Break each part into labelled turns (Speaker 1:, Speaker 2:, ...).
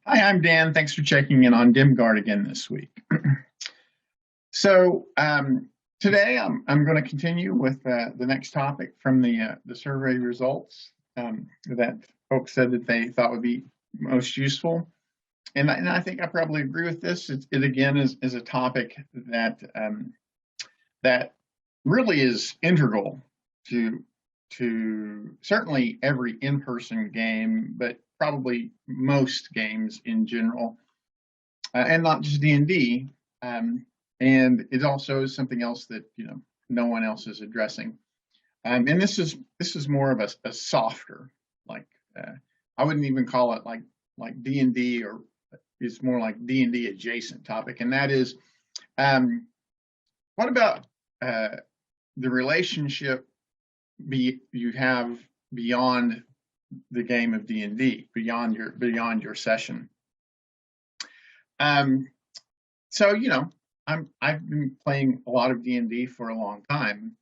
Speaker 1: Hi, I'm Dan. Thanks for checking in on Dimgaard again this week. So today I'm going to continue with the next topic from the survey results that folks said that they thought would be most useful, and I think I probably agree with this. It again is a topic that really is integral to certainly every in-person game, but probably most games in general, and not just D&D. And it also is something else that no one else is addressing. And this is more of a softer, like I wouldn't even call it like D&D, or it's more like D&D adjacent topic, and that is what about the relationship you have beyond the game of D&D, beyond your session. So I've been playing a lot of D&D for a long time,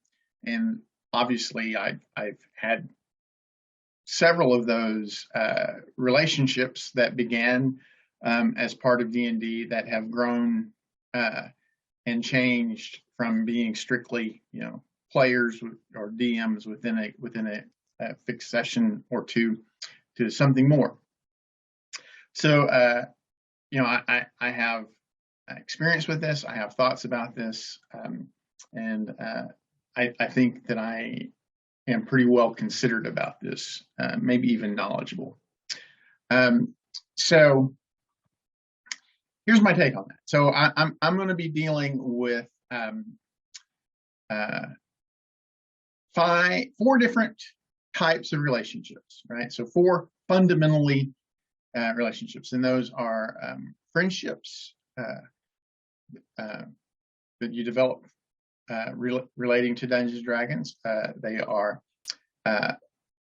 Speaker 1: and obviously I've had several of those relationships that began as part of D&D that have grown and changed from being strictly players or DMs within a fixed session or two to something more. So I have experience with this. I have thoughts about this, and I think that I am pretty well considered about this, maybe even knowledgeable. So here's my take on that. So I'm going to be dealing with four different types of relationships, right? So four fundamentally relationships, and those are friendships that you develop relating to Dungeons and Dragons. They are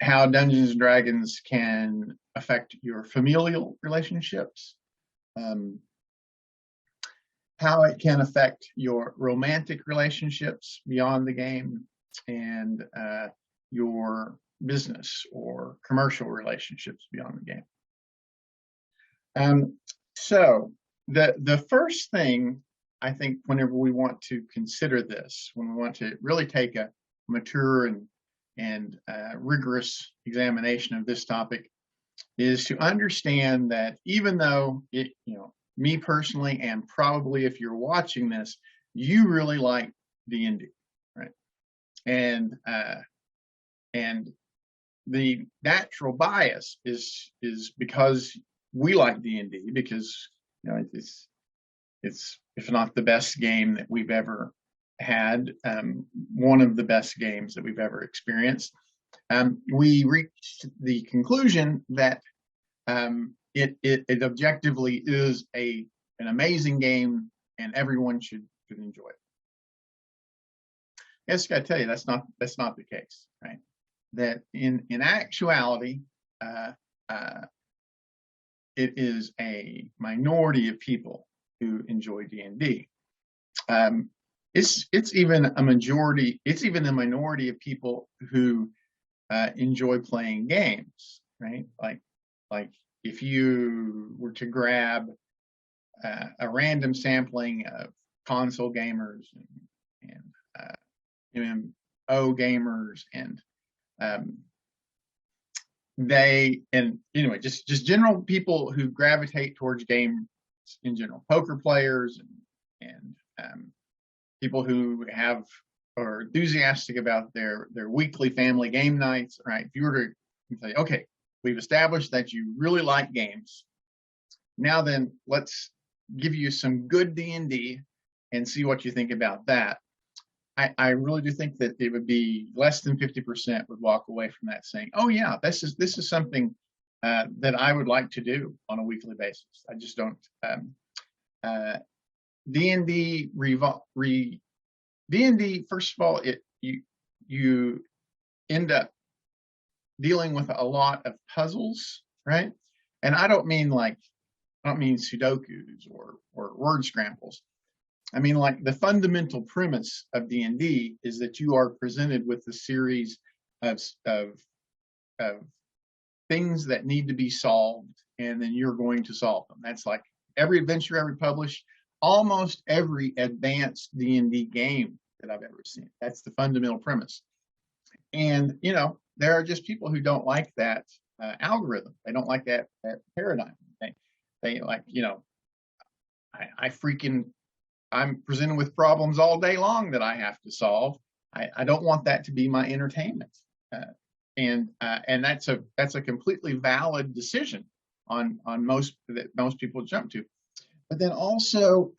Speaker 1: how Dungeons and Dragons can affect your familial relationships, how it can affect your romantic relationships beyond the game, and your business or commercial relationships beyond the game. So the first thing, I think, whenever we want to consider this, when we want to really take a mature and rigorous examination of this topic, is to understand that even though me personally, and probably if you're watching this, you really like D&D, right? And the natural bias is because we like D&D, because it's if not the best game that we've ever had, one of the best games that we've ever experienced. We reached the conclusion that it objectively is an amazing game, and everyone should enjoy it. I just got to tell you, that's not the case, right? That in actuality, it is a minority of people who enjoy D&D. It's even a majority. It's even a minority of people who enjoy playing games, right? Like if you were to grab a random sampling of console gamers and MMO gamers and just general people who gravitate towards games in general, poker players and people who are enthusiastic about their weekly family game nights, right? If you were to say, okay, we've established that you really like games, now then let's give you some good D&D and see what you think about that. I really do think that it would be less than 50% would walk away from that saying, oh yeah, this is something that I would like to do on a weekly basis. I just don't. D&D D&D, first of all, you end up dealing with a lot of puzzles, right? And I don't mean Sudokus or word scrambles. I mean, like, the fundamental premise of D&D is that you are presented with a series of things that need to be solved, and then you're going to solve them. That's like every adventure ever published, almost every advanced D&D game that I've ever seen. That's the fundamental premise. And there are just people who don't like that algorithm. They don't like that paradigm. They like, I'm presented with problems all day long that I have to solve. I don't want that to be my entertainment. And that's a completely valid decision on most people jump to. But then also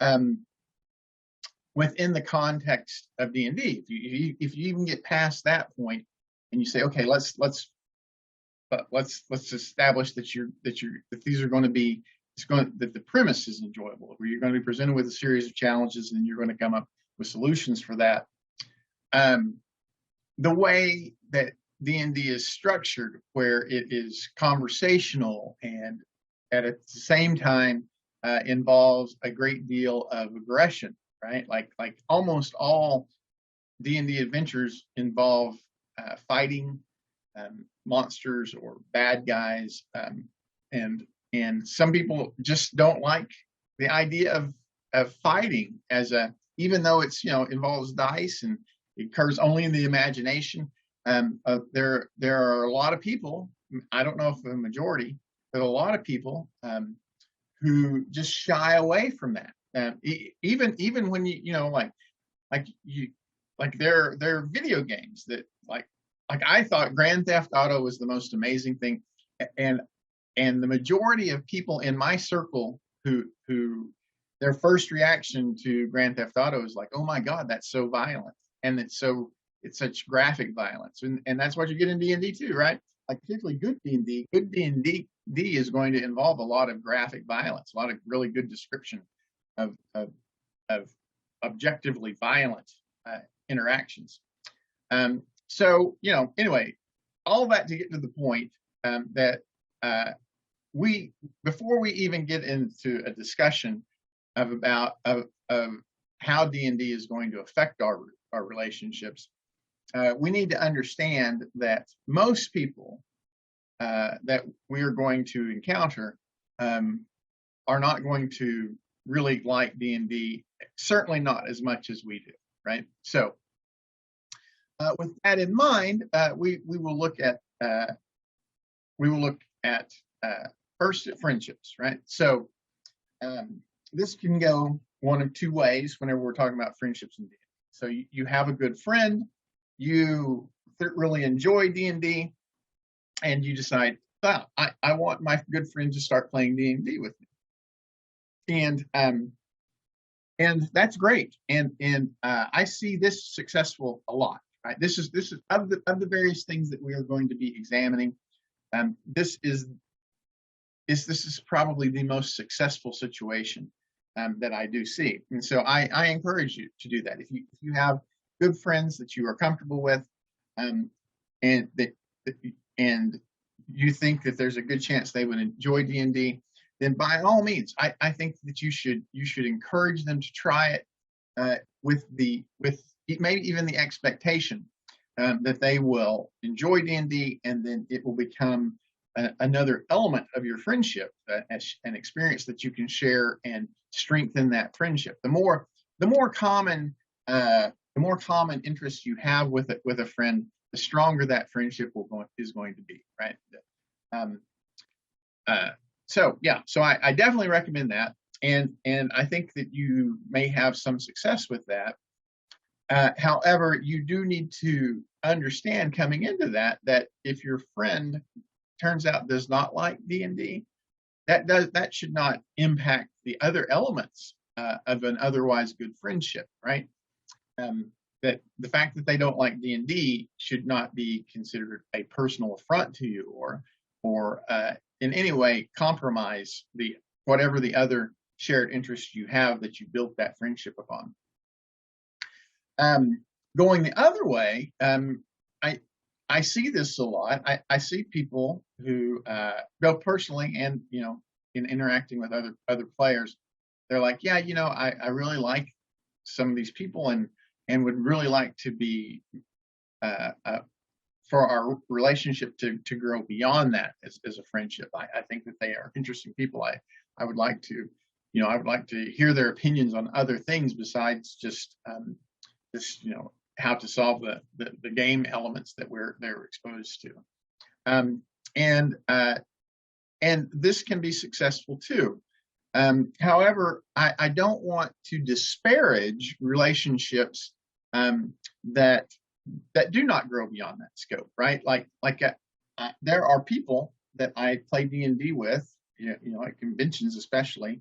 Speaker 1: within the context of D&D, if you even get past that point and you say, okay, let's establish that these are going to be, that the premise is enjoyable, where you're going to be presented with a series of challenges and you're going to come up with solutions for that. The way that D&D is structured, where it is conversational and at the same time involves a great deal of aggression, right? Like almost all D&D adventures involve fighting monsters or bad guys, and some people just don't like the idea of fighting even though it's involves dice and it occurs only in the imagination. There are a lot of people, I don't know if the majority, but a lot of people who just shy away from that. Even when there are video games that like I thought Grand Theft Auto was the most amazing thing, and the majority of people in my circle who their first reaction to Grand Theft Auto is like, oh my God, that's so violent, and it's such graphic violence, and that's what you get in D&D too, right? Like particularly good D&D is going to involve a lot of graphic violence, a lot of really good description of objectively violent interactions. So anyway, all that to get to the point that before we even get into a discussion of how D&D is going to affect our relationships, we need to understand that most people that we are going to encounter are not going to really like D&D, certainly not as much as we do, right? So with that in mind, we will look at first at friendships, right? So this can go one of two ways whenever we're talking about friendships in D&D. So you have a good friend, you really enjoy D&D, and you decide, I want my good friend to start playing D&D with me, and that's great. And I see this successful a lot. Right? This is of the various things that we are going to be examining. This is probably the most successful situation that I do see, and so I encourage you to do that. If you have good friends that you are comfortable with, and you think that there's a good chance they would enjoy D&D, then by all means, I think that you should encourage them to try it with maybe even the expectation that they will enjoy D&D, and then it will become another element of your friendship, an experience that you can share and strengthen that friendship. The more common interests you have with a friend, the stronger that friendship is going to be, right? So I definitely recommend that, and I think that you may have some success with that. However, you do need to understand coming into that if your friend turns out does not like D&D, that should not impact the other elements of an otherwise good friendship, right? That the fact that they don't like D&D should not be considered a personal affront to you, or in any way compromise whatever the other shared interests you have that you built that friendship upon. Going the other way, I see this a lot. I see people who, both personally and in interacting with other players, they're like, yeah, I really like some of these people and would really like to be for our relationship to grow beyond that as a friendship. I think that they are interesting people. I would like to, I would like to hear their opinions on other things besides just this, how to solve the game elements that they're exposed to. And this can be successful too. However, I don't want to disparage relationships that do not grow beyond that scope, right? There are people that I play D&D with, at conventions especially,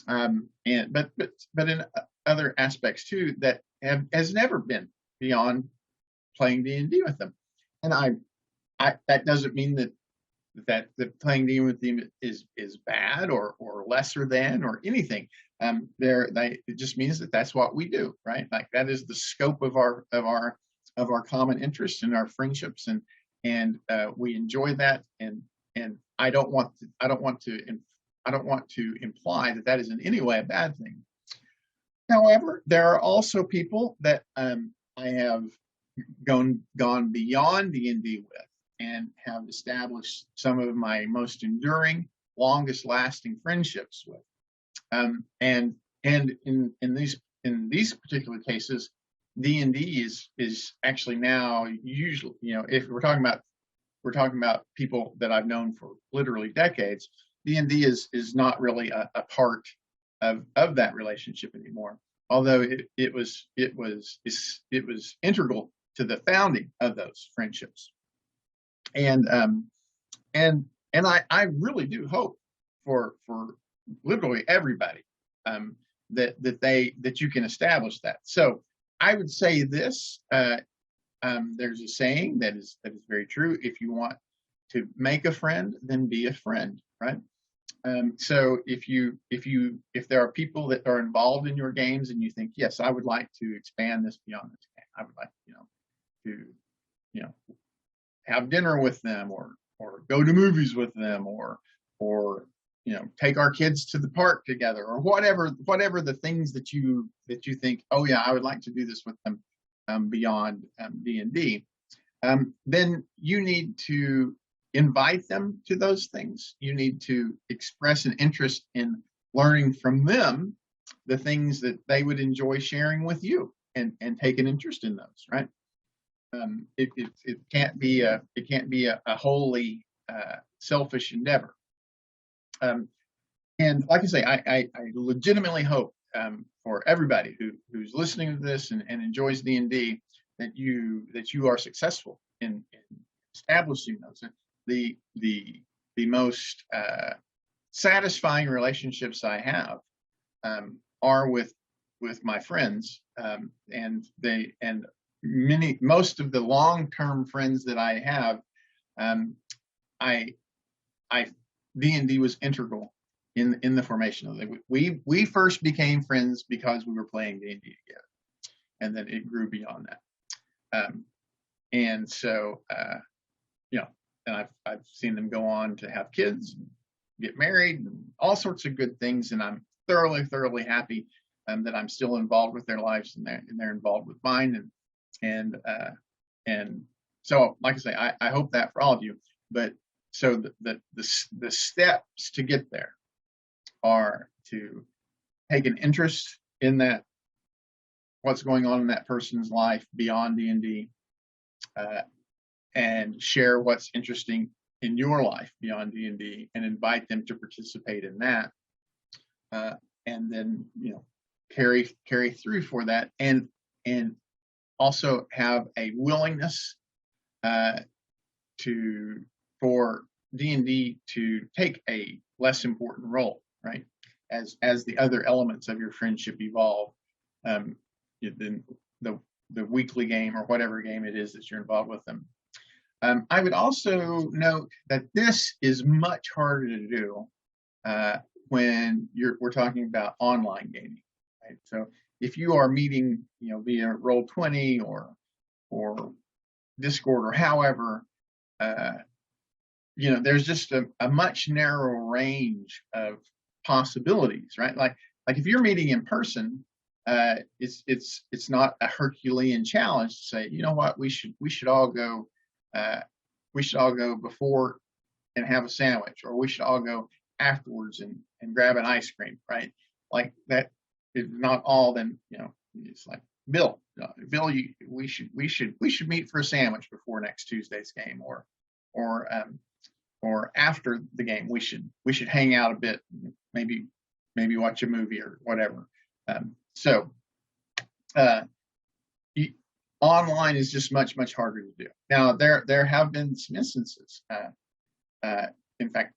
Speaker 1: but in other aspects too, that has never been beyond playing D&D with them, and that doesn't mean that playing D&D with them is bad or lesser than or anything. It just means that that's what we do, right? Like that is the scope of our common interests and our friendships, and we enjoy that. And I don't want to imply that is in any way a bad thing. However, there are also people that I have gone beyond D&D with, and have established some of my most enduring, longest lasting friendships with. And in these particular cases, D&D is actually now usually, if we're talking about people that I've known for literally decades, D&D is not really a part of that relationship anymore. Although it was integral to the founding of those friendships. And I really do hope for literally everybody that you can establish that. So I would say this: there's a saying that is very true. If you want to make a friend, then be a friend, right? So if there are people that are involved in your games and you think, yes, I would like to expand this beyond this game. I would like to have dinner with them or go to movies with them or take our kids to the park together or whatever the things that you think, oh yeah, I would like to do this with them beyond D&D. Then you need to invite them to those things. You need to express an interest in learning from them the things that they would enjoy sharing with you, and take an interest in those, right? It can't be a wholly selfish endeavor. And like I say, I legitimately hope for everybody who's listening to this and enjoys D&D that you are successful in establishing those. The most satisfying relationships I have are with my friends, and most of the long-term friends that I have, D&D was integral in the formation of it. We first became friends because we were playing D&D together, and then it grew beyond that. And so, and I've seen them go on to have kids, get married, and all sorts of good things, and I'm thoroughly happy that I'm still involved with their lives, and they're involved with mine, and so, like I say, I hope that for all of you. But so the steps to get there are to take an interest in that, what's going on in that person's life beyond D&D, and share what's interesting in your life beyond D&D, and invite them to participate in that, and then carry through for that, and also have a willingness for D&D to take a less important role, right? As the other elements of your friendship evolve, then the weekly game or whatever game it is that you're involved with them. I would also note that this is much harder to do when we're talking about online gaming, right? So if you are meeting, via Roll20 or Discord or however, there's just a much narrower range of possibilities, right? Like if you're meeting in person, it's not a Herculean challenge to say, you know what, we should all go we should all go before and have a sandwich, or we should all go afterwards and grab an ice cream, right? Like that is not all. Then it's like Bill, we should meet for a sandwich before next Tuesday's game, or after the game we should hang out a bit, maybe watch a movie or whatever. So online is just much harder to do. Now there have been some instances. In fact,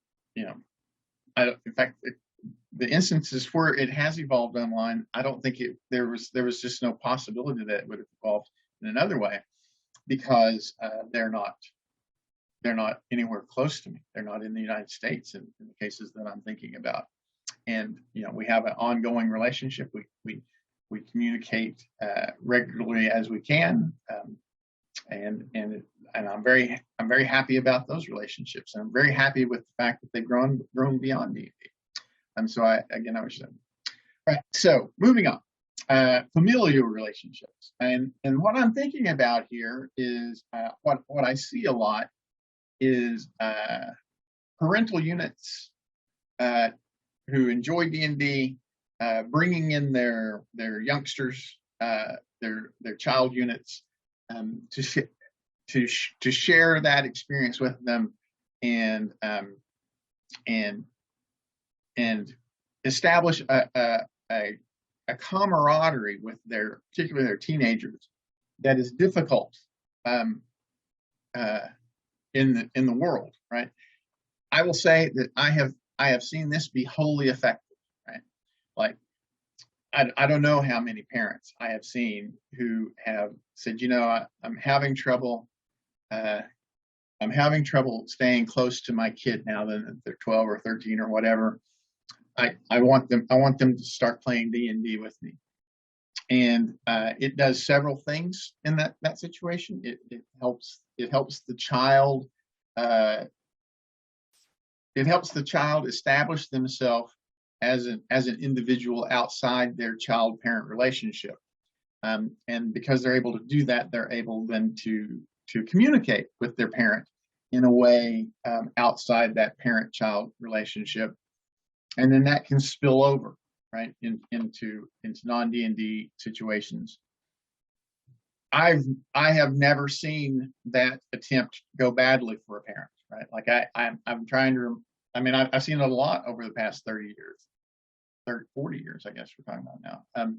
Speaker 1: the instances where it has evolved online, I don't think there was just no possibility that it would have evolved in another way, because they're not anywhere close to me. They're not in the United States in the cases that I'm thinking about. And we have an ongoing relationship. We communicate regularly as we can, and I'm very happy about those relationships. And I'm very happy with the fact that they've grown beyond D&D. And so I was saying, right. So moving on, familial relationships, and what I'm thinking about here is what I see a lot is parental units who enjoy D&D, bringing in their youngsters, their child units, to share that experience with them, and establish a camaraderie with particularly their teenagers, that is difficult in the world, right? I will say that I have seen this be wholly effective, right? Like I don't know how many parents I have seen who have said, I'm having trouble. I'm having trouble staying close to my kid now that they're 12 or 13 or whatever. I want them to start playing D&D with me, and it does several things in that situation. It helps the child. It helps the child establish themselves as an individual outside their child-parent relationship, and because they're able to do that, they're able then to communicate with their parent in a way outside that parent-child relationship, and then that can spill over, right, into non-D&D situations. I have never seen that attempt go badly for a parent, right? Like I'm trying to. I've seen it a lot over the past 30 years, 40 years, I guess we're talking about now.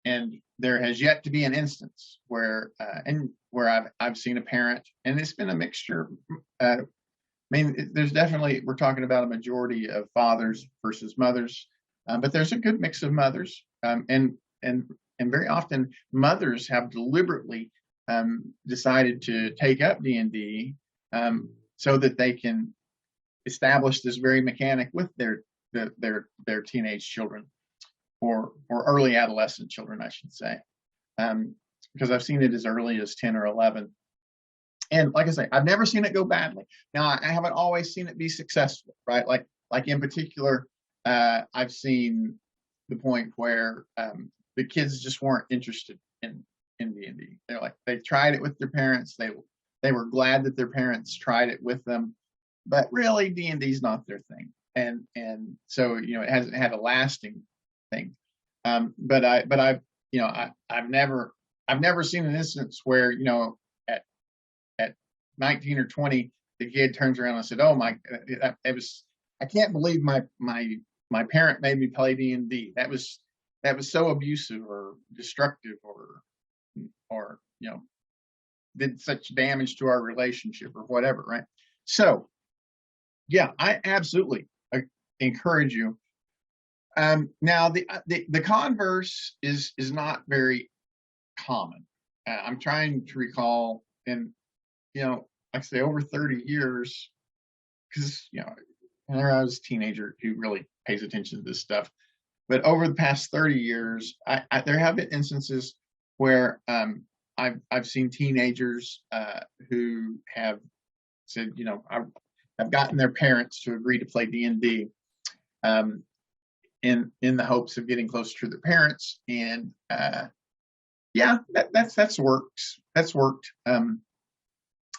Speaker 1: And there has yet to be an instance where I've seen a parent, and it's been a mixture. There's definitely, we're talking about a majority of fathers versus mothers, but there's a good mix of mothers, and very often mothers have deliberately decided to take up D&D so that they can establish this very mechanic with their teenage children, or early adolescent children, I should say, because I've seen it as early as 10 or 11. And like I say, I've never seen it go badly. Now, I haven't always seen it be successful, right? Like in particular, I've seen the point where the kids just weren't interested in D&D. They're like, they tried it with their parents. They were glad that their parents tried it with them, but really D&D is not their thing. And so, it hasn't had a lasting thing. But I've never seen an instance where, at 19 or 20, the kid turns around and said, "Oh my, I can't believe my parent made me play D&D. That was so abusive or destructive or did such damage to our relationship," or whatever, right? So, yeah, I absolutely encourage you. Now, the converse is not very common. I'm trying to recall, and like I say, over 30 years, because when I was a teenager who really pays attention to this stuff. But over the past 30 years, there have been instances where I've seen teenagers who have said, I've gotten their parents to agree to play D&D, in the hopes of getting closer to their parents, and yeah, that's worked.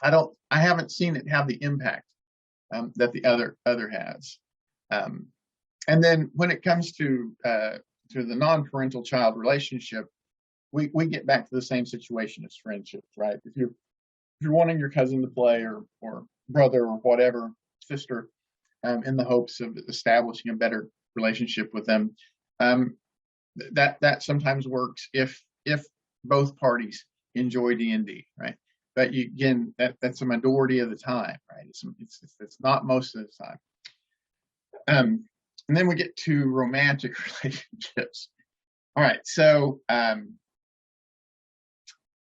Speaker 1: I haven't seen it have the impact that the other has. And then when it comes to the non-parental child relationship, we get back to the same situation as friendships, right? If you're wanting your cousin to play, or brother, or whatever, sister, in the hopes of establishing a better relationship with them, that sometimes works if both parties enjoy D&D, right? But again, that's a majority of the time, right? It's not most of the time. And then we get to romantic relationships. All right, so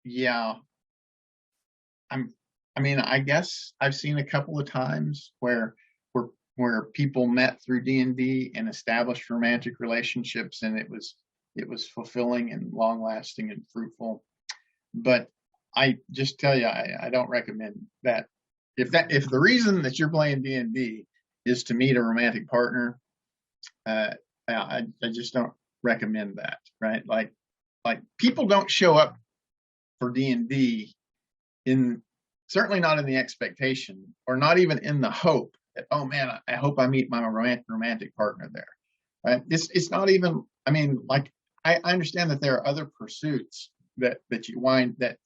Speaker 1: yeah, I mean, I guess I've seen a couple of times where people met through D&D and established romantic relationships, and it was fulfilling and long lasting and fruitful. But I just tell you, I don't recommend that. If the reason that you're playing D&D is to meet a romantic partner, I just don't recommend that, right? Like people don't show up for D&D in, certainly not in the expectation, or not even in the hope that, oh man, I hope I meet my romantic partner there. Right? It's not even. I mean, like, I understand that there are other pursuits that you wind that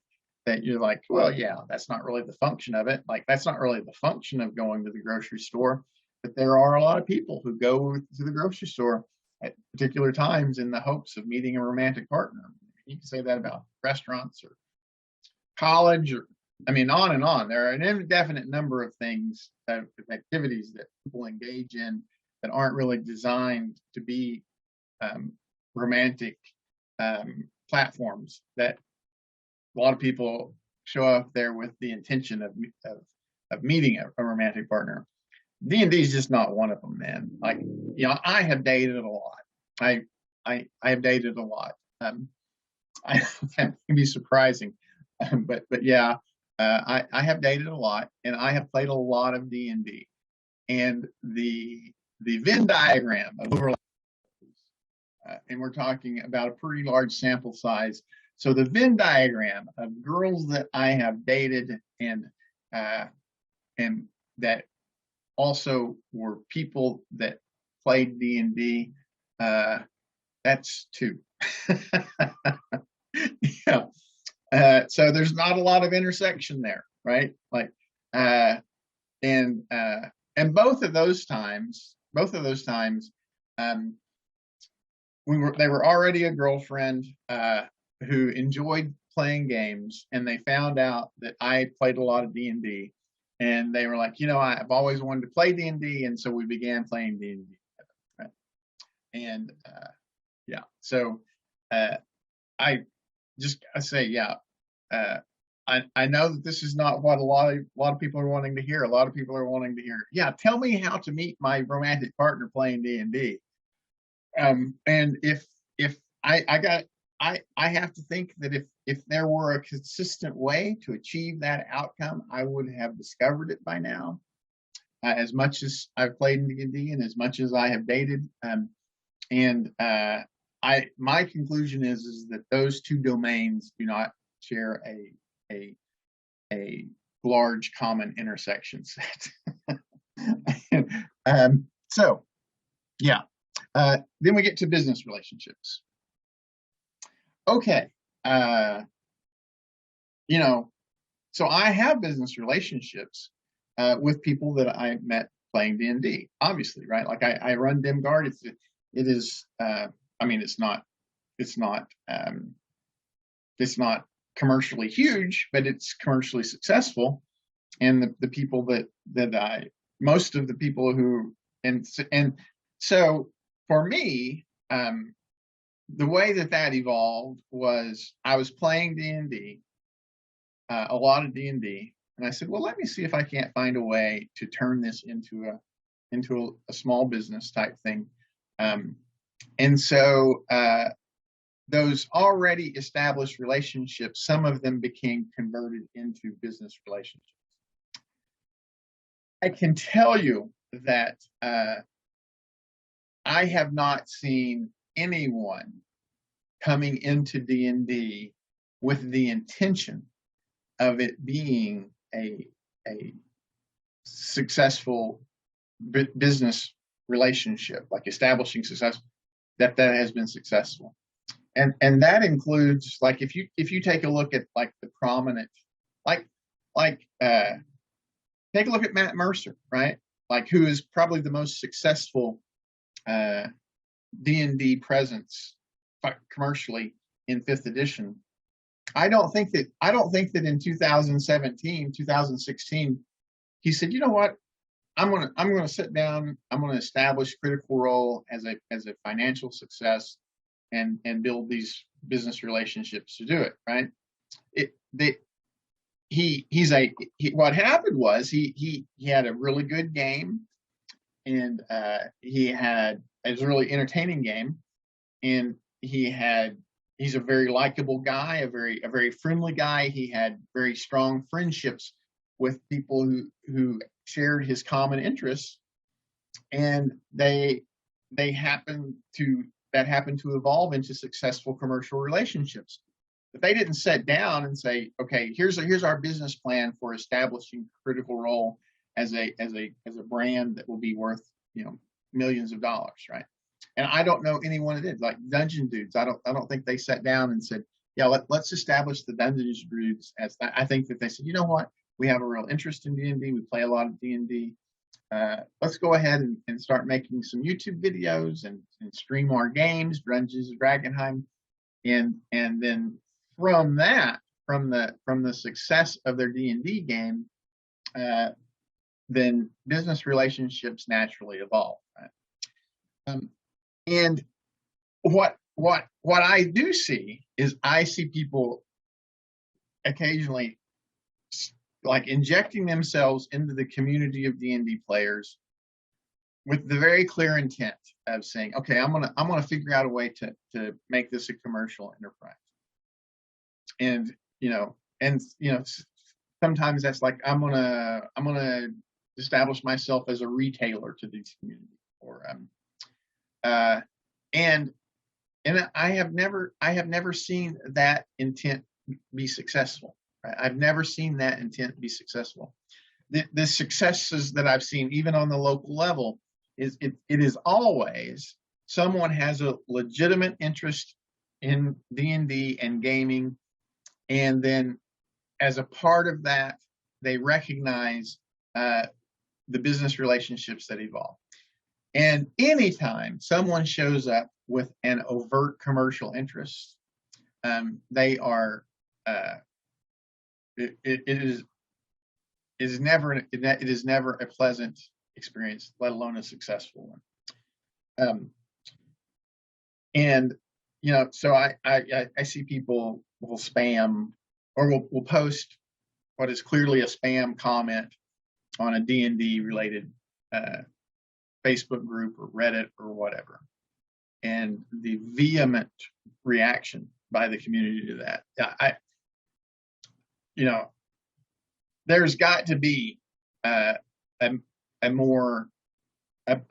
Speaker 1: you're like, well, yeah, that's not really the function of it. Like, that's not really the function of going to the grocery store. But there are a lot of people who go to the grocery store at particular times in the hopes of meeting a romantic partner. You can say that about restaurants or college, or, I mean, on and on. There are an indefinite number of things, activities that people engage in that aren't really designed to be romantic platforms, that a lot of people show up there with the intention of meeting a romantic partner. D&D is just not one of them, man. Like, you know, I have dated a lot. I have dated a lot. That can be surprising, but yeah, I have dated a lot, and I have played a lot of D&D, and the Venn diagram of overlap, and we're talking about a pretty large sample size. So the Venn diagram of girls that I have dated and that also were people that played D&D, that's 2. Yeah. So there's not a lot of intersection there, right? Like, and both of those times, they were already a girlfriend who enjoyed playing games, and they found out that I played a lot of D&D, and they were like, you know, I've always wanted to play D&D, and so we began playing D&D together, right? And yeah, so I say, yeah, I know that this is not what a lot of people are wanting to hear. A lot of people are wanting to hear, yeah, tell me how to meet my romantic partner playing D&D. And if I have to think that if there were a consistent way to achieve that outcome, I would have discovered it by now. As much as I've played in D&D and as much as I have dated, and my conclusion is that those two domains do not share a large common intersection set. So yeah, then we get to business relationships. Okay, you know, so I have business relationships with people that I met playing D&D, obviously, right? Like, I run Dimgaard. It is. I mean, it's not commercially huge, but it's commercially successful. And the people most of the people who, and so for me, the way that evolved was I was playing D&D, a lot of D&D, and I said, well, let me see if I can't find a way to turn this into a small business type thing. And so those already established relationships, some of them became converted into business relationships. I can tell you that I have not seen anyone coming into D&D with the intention of it being a successful business relationship, like establishing success, that has been successful. And that includes, like, if you take a look at like the prominent, like take a look at Matt Mercer, right? Like, who is probably the most successful D&D presence commercially in 5th edition. I don't think that in 2017, 2016, he said, you know what, I'm gonna sit down, I'm gonna establish Critical Role as a financial success and build these business relationships to do it, right? What happened was he had a really good game, and it was a really entertaining game, and he's a very likable guy, a very friendly guy. He had very strong friendships with people who shared his common interests, and that happened to evolve into successful commercial relationships. But they didn't sit down and say, okay, here's our business plan for establishing Critical Role as a brand that will be worth, millions of dollars, right? And I don't know anyone that did. Like Dungeon Dudes, I don't think they sat down and said, yeah, let's establish the Dungeon Dudes as that. I think that they said, you know what, we have a real interest in D&D. We play a lot of D&D. Let's go ahead and start making some YouTube videos and stream our games, Dungeons & Dragonheim, and then from the success of their D&D game, then business relationships naturally evolve. Right? And what I do see is, I see people occasionally like injecting themselves into the community of D&D players with the very clear intent of saying, okay, I'm gonna figure out a way to make this a commercial enterprise. And sometimes that's like, I'm gonna establish myself as a retailer to these communities, or and I have never seen that intent be successful. Right? I've never seen that intent be successful. The successes that I've seen, even on the local level, it is always someone has a legitimate interest in D&D and gaming, and then as a part of that, they recognize the business relationships that evolve. And anytime someone shows up with an overt commercial interest, they are it is never a pleasant experience, let alone a successful one. And so I see people will spam, or will post what is clearly a spam comment on a D&D related Facebook group or Reddit or whatever, and the vehement reaction by the community to that, there's got to be a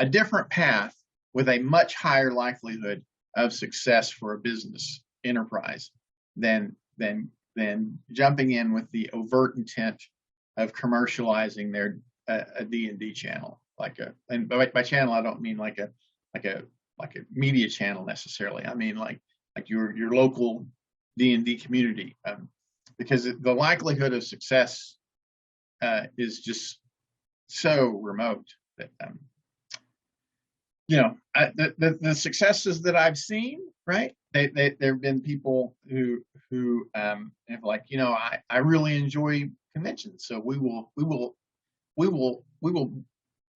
Speaker 1: different path with a much higher likelihood of success for a business enterprise than jumping in with the overt intent of commercializing their a D&D channel. And by channel, I don't mean like a media channel necessarily. I mean like your local D&D community, because the likelihood of success is just so remote that the successes that I've seen, right? There have been people who have like, I really enjoy conventions, so we will,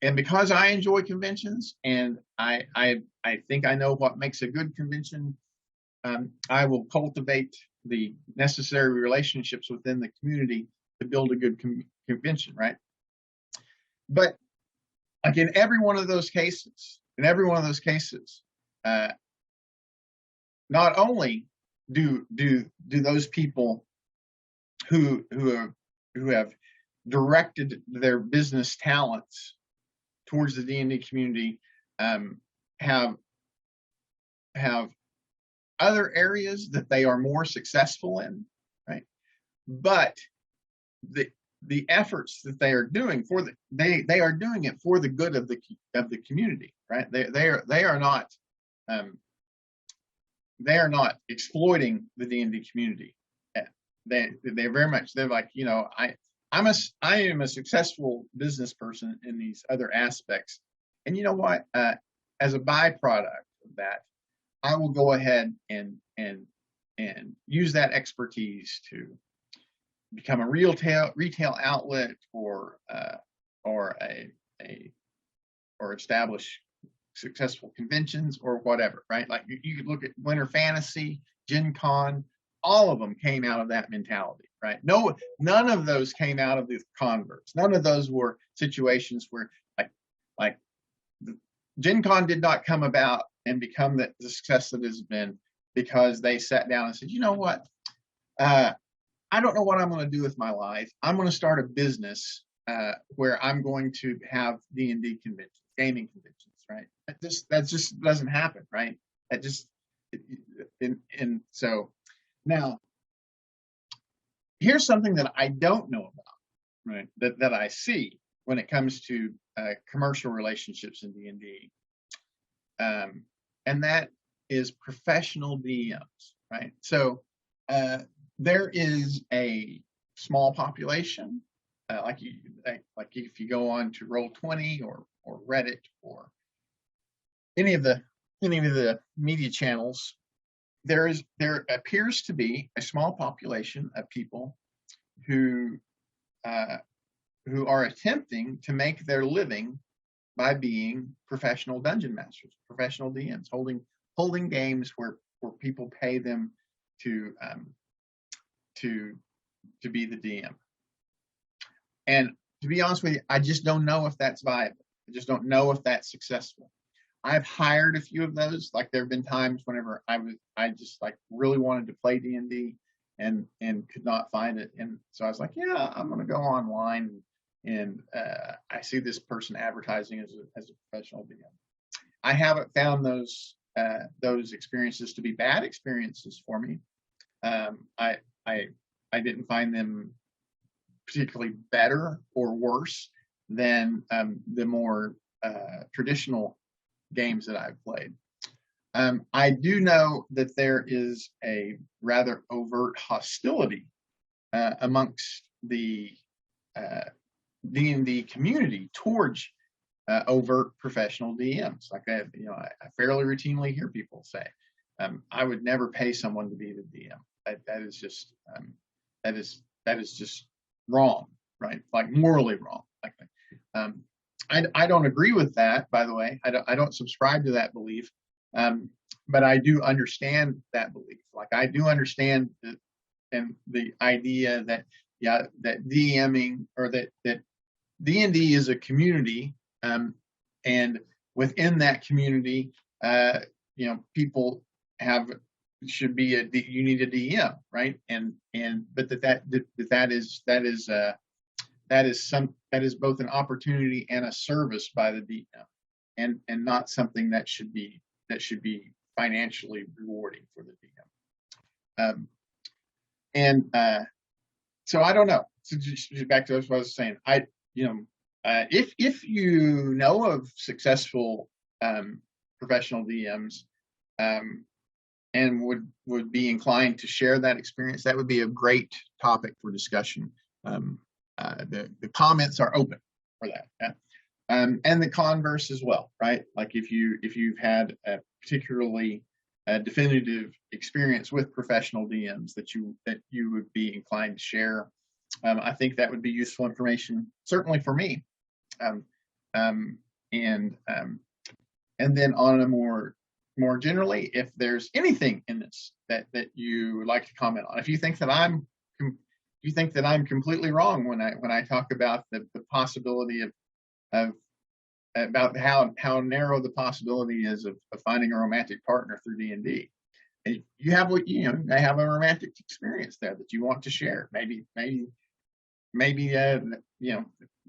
Speaker 1: and because I enjoy conventions, and I think I know what makes a good convention, I will cultivate the necessary relationships within the community to build a good convention, right? But like in every one of those cases, not only do those people who have directed their business talents towards the D&D community have other areas that they are more successful in, right? But the efforts that they are doing they are doing it for the good of the community, right? Um, they are not exploiting the D&D community. They're very much, they're like, I am a successful business person in these other aspects, and you know what? As a byproduct of that, I will go ahead and use that expertise to become a retail outlet or or establish successful conventions or whatever, right? Like you could look at Winter Fantasy, Gen Con, all of them came out of that mentality, right? No, none of those came out of the converts. None of those were situations where like Gen Con did not come about and become the success that it has been because they sat down and said, you know what? I don't know what I'm going to do with my life. I'm going to start a business where I'm going to have D&D conventions, gaming conventions, right? That just doesn't happen, right? That just and so now here's something that I don't know about, right? That I see when it comes to commercial relationships in D&D, and that is professional DMs, right? So there is a small population, like if you go on to Roll20 or Reddit or any of the media channels, there appears to be a small population of people who are attempting to make their living by being professional dungeon masters, professional DMs, holding games where people pay them to be the DM. And to be honest with you, I just don't know if that's viable. I just don't know if that's successful. I've hired a few of those. Like there have been times whenever I just like really wanted to play D&D and could not find it. And so I was like, yeah, I'm going to go online and I see this person advertising as a professional DM. I haven't found those experiences to be bad experiences for me. I didn't find them particularly better or worse than the more traditional games that I've played. I do know that there is a rather overt hostility amongst the D&D community towards overt professional DMs. Like I fairly routinely hear people say, "I would never pay someone to be the DM. That is just wrong, right? Like morally wrong." I don't agree with that, by the way. I don't subscribe to that belief, but I do understand that belief. Like I do understand the idea that that DMing or that D&D is a community, and within that community, people should be you need a DM, right? But that is both an opportunity and a service by the DM, and not something that should be financially rewarding for the DM. So I don't know. So just back to what I was saying. If you know of successful professional DMs and would be inclined to share that experience, that would be a great topic for discussion. The comments are open for that, and the converse as well, right? Like if you've had a particularly definitive experience with professional DMs that you would be inclined to share, I think that would be useful information, certainly for me. And then on a more generally, if there's anything in this that you would like to comment on, if you think that I'm completely wrong when I talk about the possibility of about how narrow the possibility is of finding a romantic partner through D&D. And you have I have a romantic experience there that you want to share. Maybe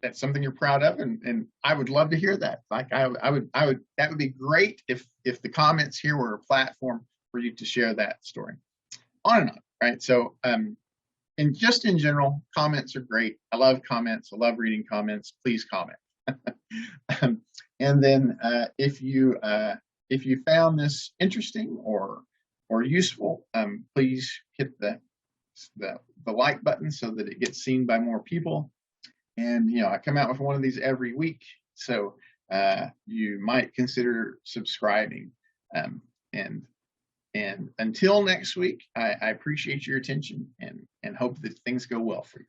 Speaker 1: that's something you're proud of, and I would love to hear that. Like I would that would be great if the comments here were a platform for you to share that story. On and on, right? So and just in general, comments are great. I love comments. I love reading comments. Please comment. And then if you found this interesting or useful, please hit the like button so that it gets seen by more people. And I come out with one of these every week, so you might consider subscribing. Um, and and until next week, I appreciate your attention and hope that things go well for you.